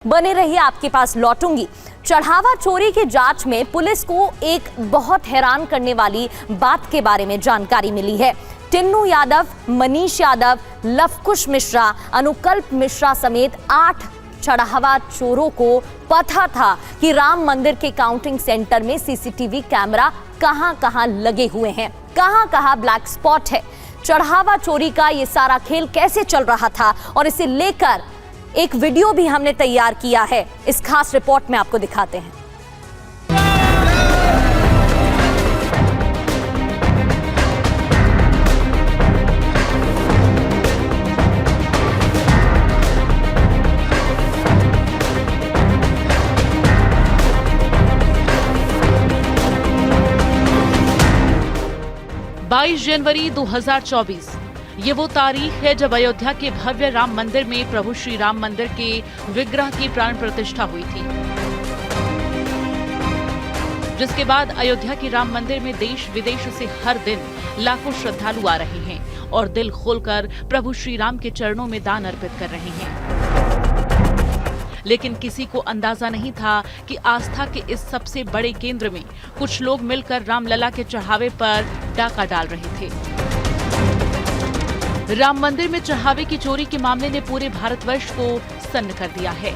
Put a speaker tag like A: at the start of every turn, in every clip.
A: बने रहिए, आपके पास लौटूंगी। चढ़ावा चोरी की जांच में पुलिस को एक बहुत हैरान करने वाली बात के बारे में जानकारी मिली है। टिन्नू यादव, मनीष यादव, लवकुश मिश्रा, अनुकल्प मिश्रा समेत 8 चढ़ावा चोरों को पता था कि राम मंदिर के काउंटिंग सेंटर में सीसीटीवी कैमरा कहां-कहां लगे हुए हैं, कहां-कहां ब्लैक स्पॉट है। चढ़ावा चोरी का ये सारा खेल कैसे चल रहा था और इसे लेकर एक वीडियो भी हमने तैयार किया है। इस खास रिपोर्ट में आपको दिखाते हैं।
B: जनवरी 2024 ये वो तारीख है जब अयोध्या के भव्य राम मंदिर में प्रभु श्री राम मंदिर के विग्रह की प्राण प्रतिष्ठा हुई थी, जिसके बाद अयोध्या के राम मंदिर में देश विदेश से हर दिन लाखों श्रद्धालु आ रहे हैं और दिल खोलकर प्रभु श्री राम के चरणों में दान अर्पित कर रहे हैं। लेकिन किसी को अंदाजा नहीं था कि आस्था के इस सबसे बड़े केंद्र में कुछ लोग मिलकर रामलला के चढ़ावे पर डाका डाल रहे थे। राम मंदिर में चढ़ावे की चोरी के मामले ने पूरे भारतवर्ष को सन्न कर दिया है।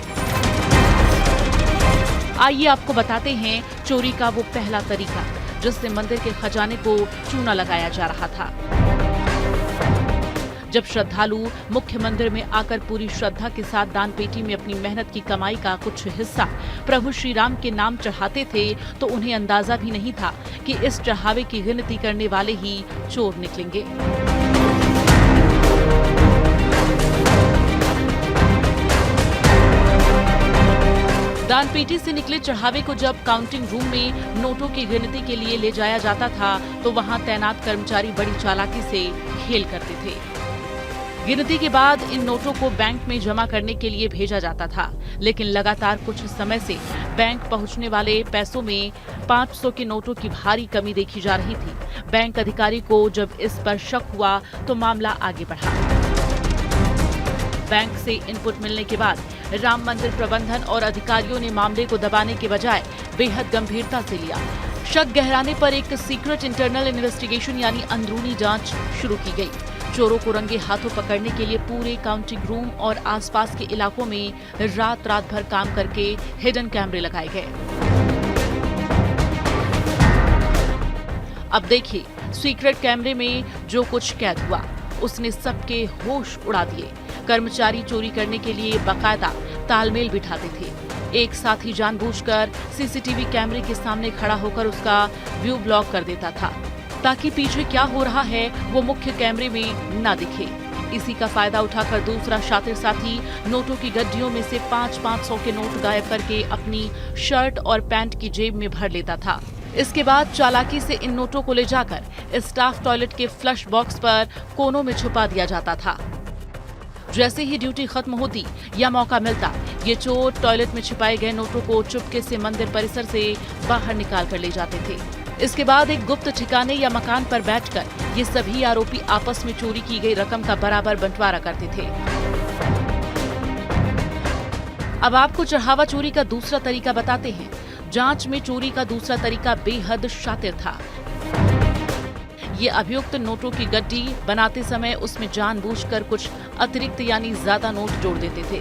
B: आइए आपको बताते हैं चोरी का वो पहला तरीका जिससे मंदिर के खजाने को चूना लगाया जा रहा था। जब श्रद्धालु मुख्य मंदिर में आकर पूरी श्रद्धा के साथ दान पेटी में अपनी मेहनत की कमाई का कुछ हिस्सा प्रभु श्री राम के नाम चढ़ाते थे तो उन्हें अंदाजा भी नहीं था कि इस चढ़ावे की गिनती करने वाले ही चोर निकलेंगे। दान पेटी से निकले चढ़ावे को जब काउंटिंग रूम में नोटों की गिनती के लिए ले जाया जाता था तो वहां तैनात कर्मचारी बड़ी चालाकी से खेल करते थे। गिनती के बाद इन नोटों को बैंक में जमा करने के लिए भेजा जाता था, लेकिन लगातार कुछ समय से बैंक पहुंचने वाले पैसों में 500 के नोटों की भारी कमी देखी जा रही थी। बैंक अधिकारी को जब इस पर शक हुआ तो मामला आगे बढ़ा। बैंक से इनपुट मिलने के बाद राम मंदिर प्रबंधन और अधिकारियों ने मामले को दबाने के बजाय बेहद गंभीरता से लिया। शक गहराने पर एक सीक्रेट इंटरनल इन्वेस्टिगेशन यानी अंदरूनी जांच शुरू की गई। चोरों को रंगे हाथों पकड़ने के लिए पूरे काउंटिंग रूम और आसपास के इलाकों में रात भर काम करके हिडन कैमरे लगाए गए। अब देखिए सीक्रेट कैमरे में जो कुछ कैद हुआ उसने सबके होश उड़ा दिए। कर्मचारी चोरी करने के लिए बाकायदा तालमेल बिठाते थे। एक साथी जानबूझकर सीसीटीवी कैमरे के सामने खड़ा होकर उसका व्यू ब्लॉक कर देता था ताकि पीछे क्या हो रहा है वो मुख्य कैमरे में न दिखे। इसी का फायदा उठाकर दूसरा शातिर साथी नोटों की गड्डियों में से 500 के नोट गायब करके अपनी शर्ट और पैंट की जेब में भर लेता था। इसके बाद चालाकी से इन नोटों को ले जाकर स्टाफ टॉयलेट के फ्लश बॉक्स पर कोनों में छुपा दिया जाता था। जैसे ही ड्यूटी खत्म होती या मौका मिलता, ये चोर टॉयलेट में छिपाए गए नोटों को चुपके से मंदिर परिसर से बाहर निकाल कर ले जाते थे। इसके बाद एक गुप्त ठिकाने या मकान पर बैठकर ये सभी आरोपी आपस में चोरी की गई रकम का बराबर बंटवारा करते थे। अब आपको चढ़ावा चोरी का दूसरा तरीका बताते हैं। जांच में चोरी का दूसरा तरीका बेहद शातिर था। ये अभियुक्त नोटों की गड्डी बनाते समय उसमें जानबूझकर कुछ अतिरिक्त यानी ज्यादा नोट जोड़ देते थे।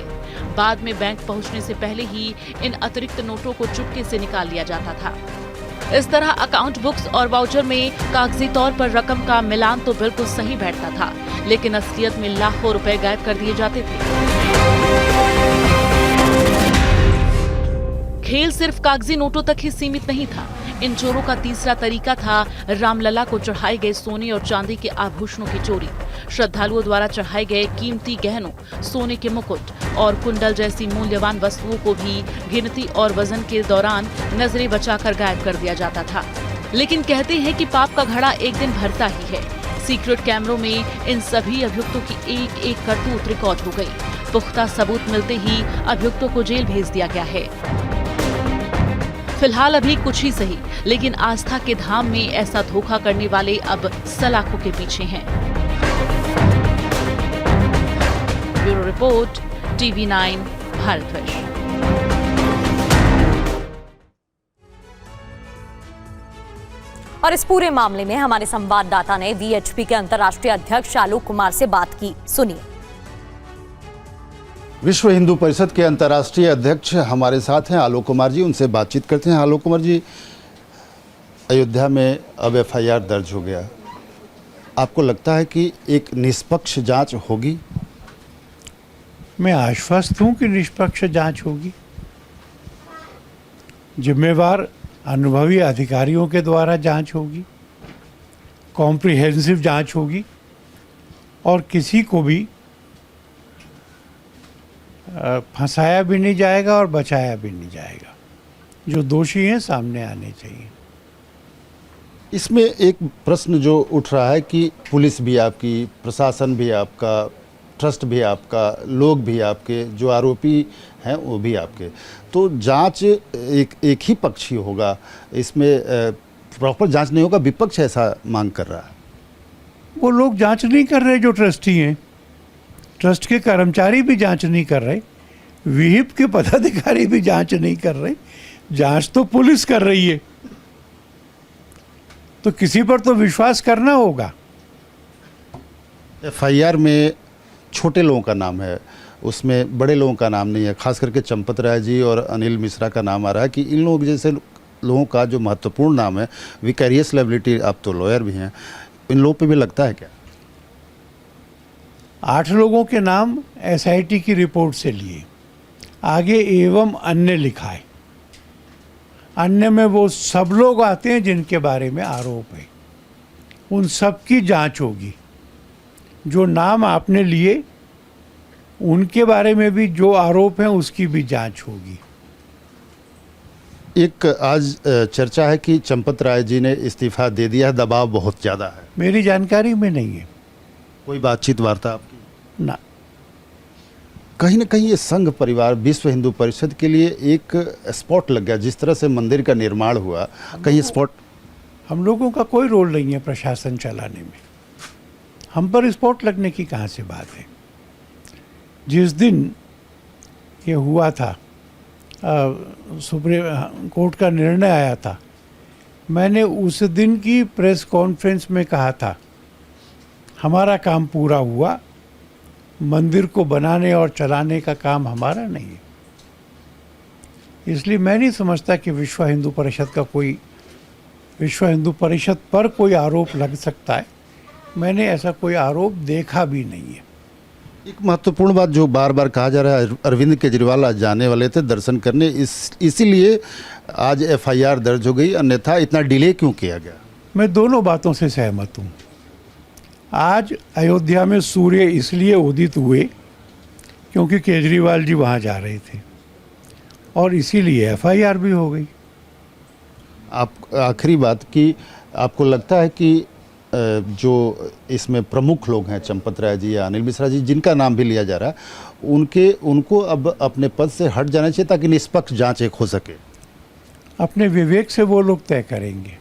B: बाद में बैंक पहुंचने से पहले ही इन अतिरिक्त नोटों को चुपके से निकाल लिया जाता था। इस तरह अकाउंट बुक्स और वाउचर में कागजी तौर पर रकम का मिलान तो बिल्कुल सही बैठता था, लेकिन असलियत में लाखों रुपए गायब कर दिए जाते थे। खेल सिर्फ कागजी नोटों तक ही सीमित नहीं था। इन चोरों का तीसरा तरीका था रामलला को चढ़ाए गए सोने और चांदी के आभूषणों की चोरी। श्रद्धालुओं द्वारा चढ़ाए गए कीमती गहनों, सोने के मुकुट और कुंडल जैसी मूल्यवान वस्तुओं को भी गिनती और वजन के दौरान नजरें बचाकर गायब कर दिया जाता था। लेकिन कहते हैं कि पाप का घड़ा एक दिन भरता ही है। सीक्रेट कैमरों में इन सभी अभियुक्तों की एक एक करतूत रिकॉर्ड हो गई। पुख्ता सबूत मिलते ही अभियुक्तों को जेल भेज दिया गया है। फिलहाल अभी कुछ ही सही, लेकिन आस्था के धाम में ऐसा धोखा करने वाले अब सलाखों के पीछे हैं। Bureau report, TV9 Bharatvarsh.
A: और इस पूरे मामले में हमारे संवाददाता ने वीएचपी के अंतर्राष्ट्रीय अध्यक्ष आलोक कुमार से बात की। सुनिए।
C: विश्व हिंदू परिषद के अंतर्राष्ट्रीय अध्यक्ष हमारे साथ हैं आलोक कुमार जी, उनसे बातचीत करते हैं। आलोक कुमार जी, अयोध्या में अब एफआईआर दर्ज हो गया, आपको लगता है कि एक निष्पक्ष जांच होगी?
D: मैं आश्वस्त हूं कि निष्पक्ष जांच होगी। जिम्मेवार अनुभवी अधिकारियों के द्वारा जांच होगी, कॉम्प्रिहेंसिव जांच होगी और किसी को भी फंसाया भी नहीं जाएगा और बचाया भी नहीं जाएगा। जो दोषी हैं सामने आने चाहिए।
C: इसमें एक प्रश्न जो उठ रहा है कि पुलिस भी आपकी, प्रशासन भी आपका, ट्रस्ट भी आपका, लोग भी आपके, जो आरोपी हैं वो भी आपके, तो जांच एक ही पक्षी होगा, इसमें प्रॉपर जांच नहीं होगा, विपक्ष ऐसा मांग कर रहा है।
D: वो लोग जांच नहीं कर रहे जो ट्रस्टी हैं, ट्रस्ट के कर्मचारी भी जांच नहीं कर रहे, विहिप के पदाधिकारी भी जांच नहीं कर रहे, जांच तो पुलिस कर रही है। तो किसी पर तो विश्वास करना होगा।
C: एफआईआर में छोटे लोगों का नाम है, उसमें बड़े लोगों का नाम नहीं है। खास करके चंपत राय जी और अनिल मिश्रा का नाम आ रहा है कि इन लोग जैसे लोगों का जो महत्वपूर्ण नाम है, विकैरियस लायबिलिटी, आप तो लॉयर भी हैं, इन लोगों पे भी लगता है क्या?
D: 8 लोगों के नाम एसआईटी की रिपोर्ट से लिए, आगे एवं अन्य लिखा है। अन्य में वो सब लोग आते हैं जिनके बारे में आरोप है, उन सब की जांच होगी। जो नाम आपने लिए उनके बारे में भी जो आरोप हैं उसकी भी जांच होगी।
C: एक आज चर्चा है कि चंपत राय जी ने इस्तीफा दे दिया है, दबाव बहुत ज़्यादा है।
D: मेरी जानकारी में नहीं है।
C: कोई बातचीत वार्ता आपकी?
D: ना।
C: कहीं ना कहीं ये संघ परिवार, विश्व हिंदू परिषद के लिए एक स्पॉट लग गया। जिस तरह से मंदिर का निर्माण हुआ, कहीं स्पॉट।
D: हम लोगों का कोई रोल नहीं है प्रशासन चलाने में, हम पर स्पॉट लगने की कहाँ से बात है। जिस दिन ये हुआ था, सुप्रीम कोर्ट का निर्णय आया था, मैंने उस दिन की प्रेस कॉन्फ्रेंस में कहा था, हमारा काम पूरा हुआ, मंदिर को बनाने और चलाने का काम हमारा नहीं है। इसलिए मैं नहीं समझता कि विश्व हिंदू परिषद पर कोई आरोप लग सकता है। मैंने ऐसा कोई आरोप देखा भी नहीं है।
C: एक महत्वपूर्ण बात जो बार बार कहा जा रहा है, अरविंद केजरीवाल आज जाने वाले थे दर्शन करने, इसीलिए आज एफआईआर दर्ज हो गई, अन्यथा इतना डिले क्यों किया गया?
D: मैं दोनों बातों से सहमत हूँ। आज अयोध्या में सूर्य इसलिए उदित हुए क्योंकि केजरीवाल जी वहाँ जा रहे थे और इसीलिए एफआईआर भी हो गई।
C: आप आखिरी बात की, आपको लगता है कि जो इसमें प्रमुख लोग हैं, चंपत राय जी या अनिल मिश्रा जी, जिनका नाम भी लिया जा रहा है, उनको अब अपने पद से हट जाना चाहिए ताकि निष्पक्ष जांच एक हो सके?
D: अपने विवेक से वो लोग तय करेंगे।